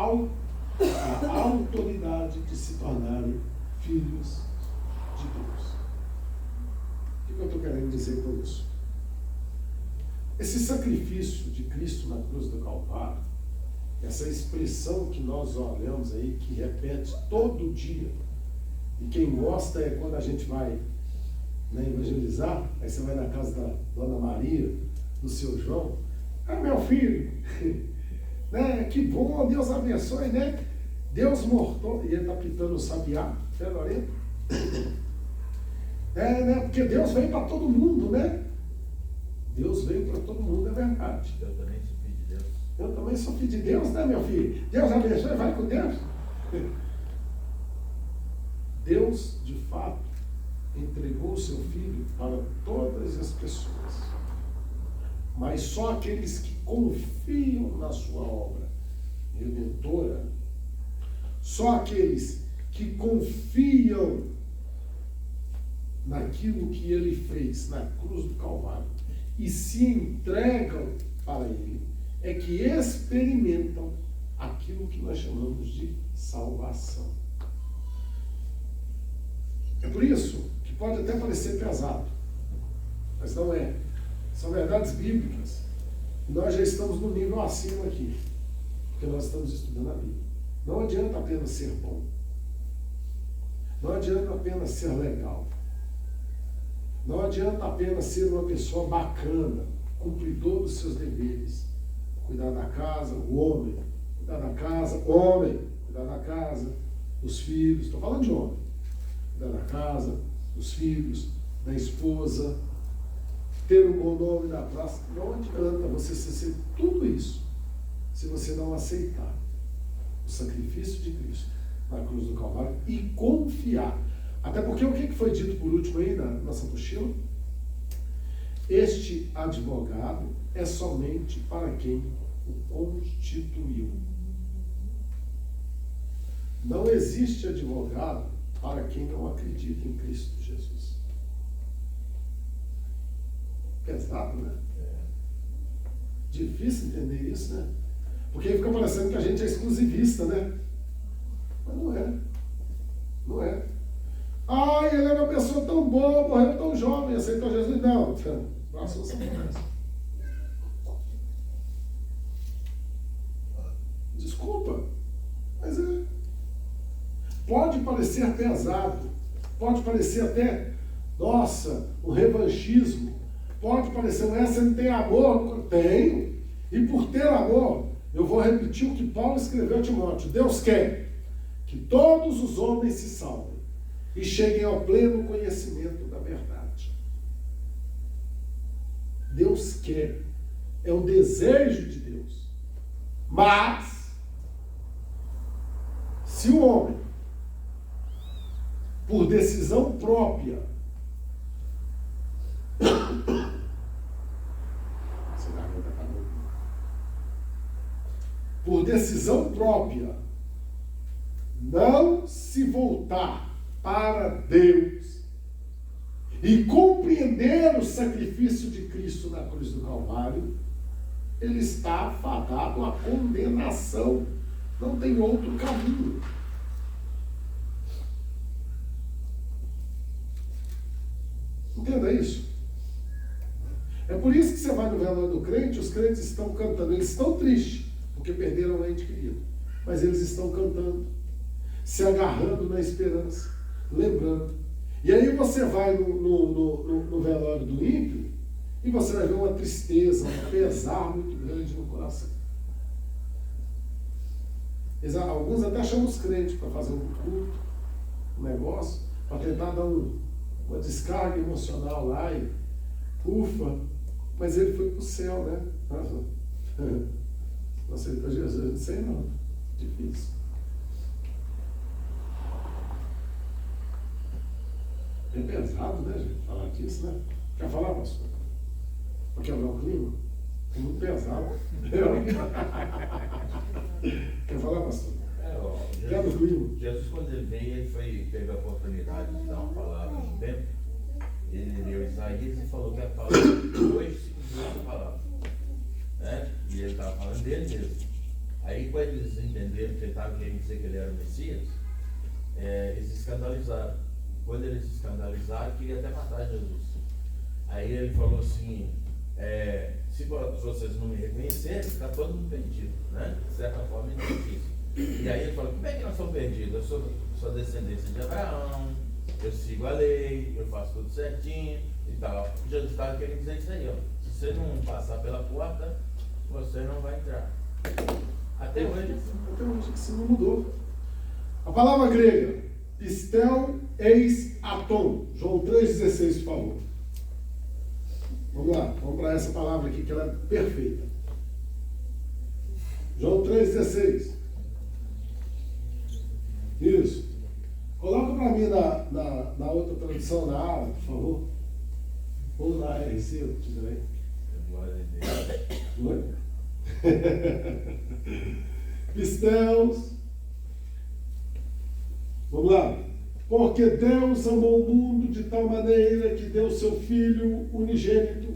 autoridade de se tornarem filhos de Deus. O que eu estou querendo dizer com isso? Esse sacrifício de Cristo na cruz do Calvário, essa expressão que nós olhamos aí, que repete todo dia, e quem gosta é quando a gente vai, né, evangelizar, aí você vai na casa da Dona Maria, do seu João, meu filho, né, que bom, Deus abençoe, né? Deus mortou, e ele está pitando o sabiá, né, Lorena? Né, porque Deus veio para todo mundo, né? Deus veio para todo mundo, é verdade. Eu também sou filho de Deus. Eu também sou filho de Deus, né, meu filho? Deus abençoe, vai com Deus. Deus, de fato, entregou o seu filho para todas as pessoas. Mas só aqueles que confiam na sua obra redentora, só aqueles que confiam naquilo que ele fez na cruz do Calvário e se entregam para ele, é que experimentam aquilo que nós chamamos de salvação. É por isso que pode até parecer pesado, mas não é. São verdades bíblicas. Nós já estamos no nível acima aqui, porque nós estamos estudando a Bíblia. Não adianta apenas ser bom. Não adianta apenas ser legal. Não adianta apenas ser uma pessoa bacana, cumpridor dos seus deveres. Cuidar da casa, o homem. Cuidar da casa, homem. Cuidar da casa, os filhos. Estou falando de homem. Cuidar da casa, dos filhos, da esposa. Ter um bom nome na praça. Não adianta você ser tudo isso se você não aceitar o sacrifício de Cristo na cruz do Calvário e confiar. Até porque o que foi dito por último aí na nossa apostila? Este advogado é somente para quem o constituiu. Não existe advogado para quem não acredita em Cristo Jesus. Pesado, né? Difícil entender isso, né? Porque fica parecendo que a gente é exclusivista, né? Mas não é. Não é. Ai, ele era uma pessoa tão boa, morreu tão jovem, aceitou Jesus. Não, passou essa conversa. Desculpa, mas é. Pode parecer pesado, pode parecer até, nossa, um revanchismo, pode parecer, você não tem amor? Tenho. E por ter amor, eu vou repetir o que Paulo escreveu a Timóteo. Deus quer que todos os homens se salvem e cheguem ao pleno conhecimento da verdade. Deus quer, é o desejo de Deus. Mas, se o homem, por decisão própria, por decisão própria, não se voltar para Deus e compreender o sacrifício de Cristo na cruz do Calvário, ele está afadado à condenação. Não tem outro caminho. Entenda isso. É por isso que você vai no velório do crente, os crentes estão cantando, eles estão tristes, porque perderam um ente querido. Mas eles estão cantando, se agarrando na esperança, lembrando. E aí você vai no velório do ímpio e você vai ver uma tristeza, um pesar muito grande no coração. Alguns até chamam os crentes para fazer um culto, um negócio, para tentar dar uma descarga emocional lá e ufa, mas ele foi para o céu, né? Não aceitou Jesus, não sei não. Difícil. É pesado, né, gente? Falar disso, né? Quer falar, pastor? Para quebrar o clima? É muito pesado. Quer falar, pastor? Quebra o clima. Jesus, quando ele veio, ele teve a oportunidade de dar uma palavra no tempo. Ele leu Isaías e falou que a palavra hoje se cumpriu essa palavra. Né? E ele estava falando dele mesmo. Aí, quando eles entenderam que ele estava querendo dizer que ele era o Messias, eles se escandalizaram. Quando eles se escandalizaram, queria até matar Jesus. Aí ele falou assim, Se vocês não me reconhecerem, está todo mundo perdido, né? De certa forma é difícil. E aí ele fala, como é que nós somos perdidos? Eu sou descendência de Abraão, eu sigo a lei, eu faço tudo certinho e tal. Jesus estava querendo dizer isso aí, ó. Se você não passar pela porta, você não vai entrar. Até hoje isso não mudou. A palavra grega, pistel eis aton. João 3,16, por favor. Vamos lá, vamos para essa palavra aqui, que ela é perfeita. João 3,16. Isso. Coloca para mim na outra tradução, na ala, por favor. Ou na RC, eu te direi. Glória a Deus. Pisteus. Vamos lá. Porque Deus amou o mundo de tal maneira que deu seu Filho unigênito,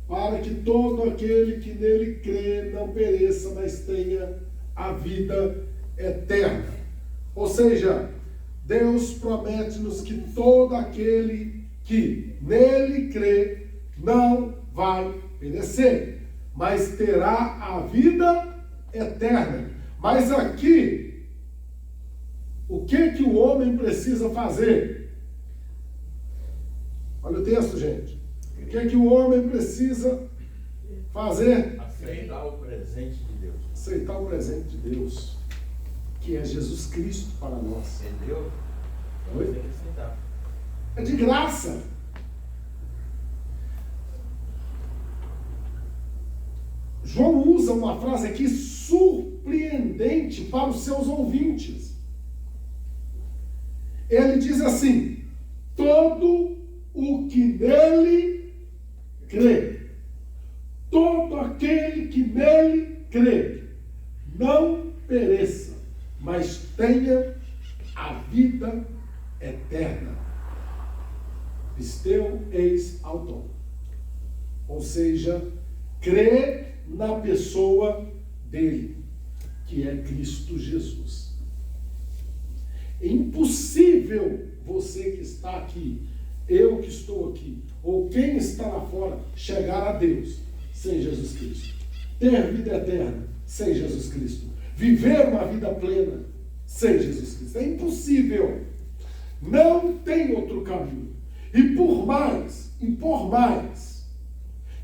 para que todo aquele que nele crê não pereça, mas tenha a vida eterna. Ou seja, Deus promete-nos que todo aquele que nele crê não vai perecer, mas terá a vida eterna. Mas aqui, o que o homem precisa fazer? Olha o texto, gente. O que o homem precisa fazer? Aceitar o presente de Deus. Aceitar o presente de Deus, que é Jesus Cristo para nós. Entendeu? Oi? Tem que aceitar. É de graça. João usa uma frase aqui surpreendente para os seus ouvintes. Ele diz assim: todo o que nele crê, todo aquele que nele crê, não pereça, mas tenha a vida eterna. Pisteu eis auton. Ou seja, crê na pessoa dele, que é Cristo Jesus. É impossível você que está aqui, eu que estou aqui, ou quem está lá fora, chegar a Deus sem Jesus Cristo. Ter vida eterna sem Jesus Cristo. Viver uma vida plena sem Jesus Cristo. É impossível. Não tem outro caminho. E por mais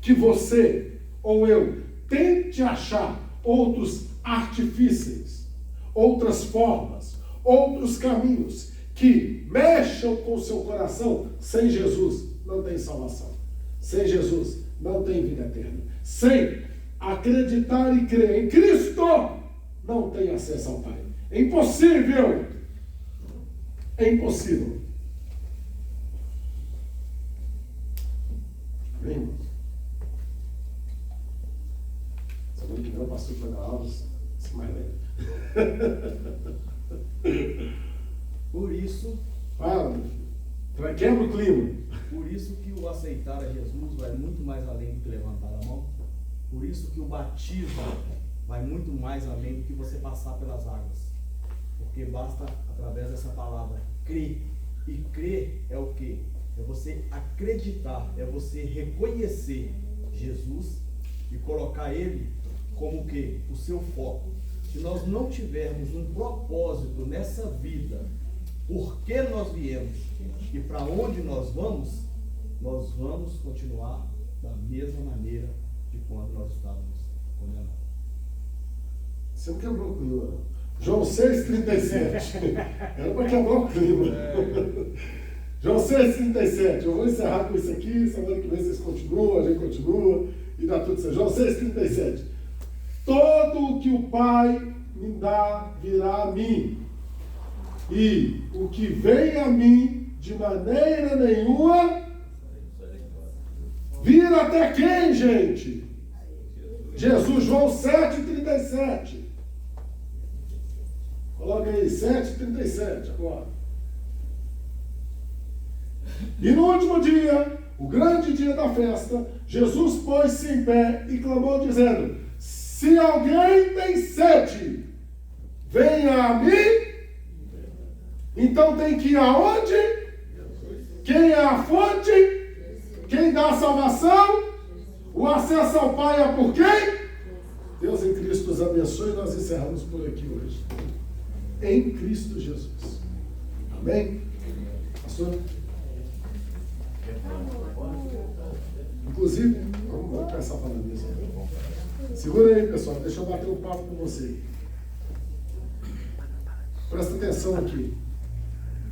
que você ou eu tente achar outros artifícios, outras formas, outros caminhos que mexam com o seu coração, sem Jesus não tem salvação. Sem Jesus não tem vida eterna. Sem acreditar e crer em Cristo, não tem acesso ao Pai. É impossível. É impossível. Amém, irmãos? Semana que vem o pastor vai dar aulas mais leve. Por isso, Fala, meu filho. Quebra o clima. por isso que o aceitar a Jesus vai muito mais além do que levantar a mão. Por isso que o batismo vai muito mais além do que você passar pelas águas. Porque basta, através dessa palavra, crer. E crer é o quê? É você acreditar, é você reconhecer Jesus e colocar Ele como o quê? O seu foco. Se nós não tivermos um propósito nessa vida, por que nós viemos e para onde nós vamos continuar da mesma maneira de quando nós estávamos condenados. Você não quebrou o clima, não. João 6,37. Era para quebrar o clima. João 6,37. Eu vou encerrar com isso aqui. Semana que vem vocês continuam, a gente continua e dá tudo certo. João 6,37. Todo o que o Pai me dá virá a mim. E o que vem a mim, de maneira nenhuma, vira até quem, gente? Jesus, João 7,37. Coloca aí, 7,37 agora. E no último dia, o grande dia da festa, Jesus pôs-se em pé e clamou dizendo: se alguém tem sede, venha a mim. Então tem que ir aonde? Quem é a fonte? Quem dá a salvação? O acesso ao Pai é por quem? Deus em Cristo os abençoe e nós encerramos por aqui hoje. Em Cristo Jesus. Amém? Pastor? Inclusive, vamos começar falando nisso. Segura aí, pessoal. Deixa eu bater um papo com você. Presta atenção aqui.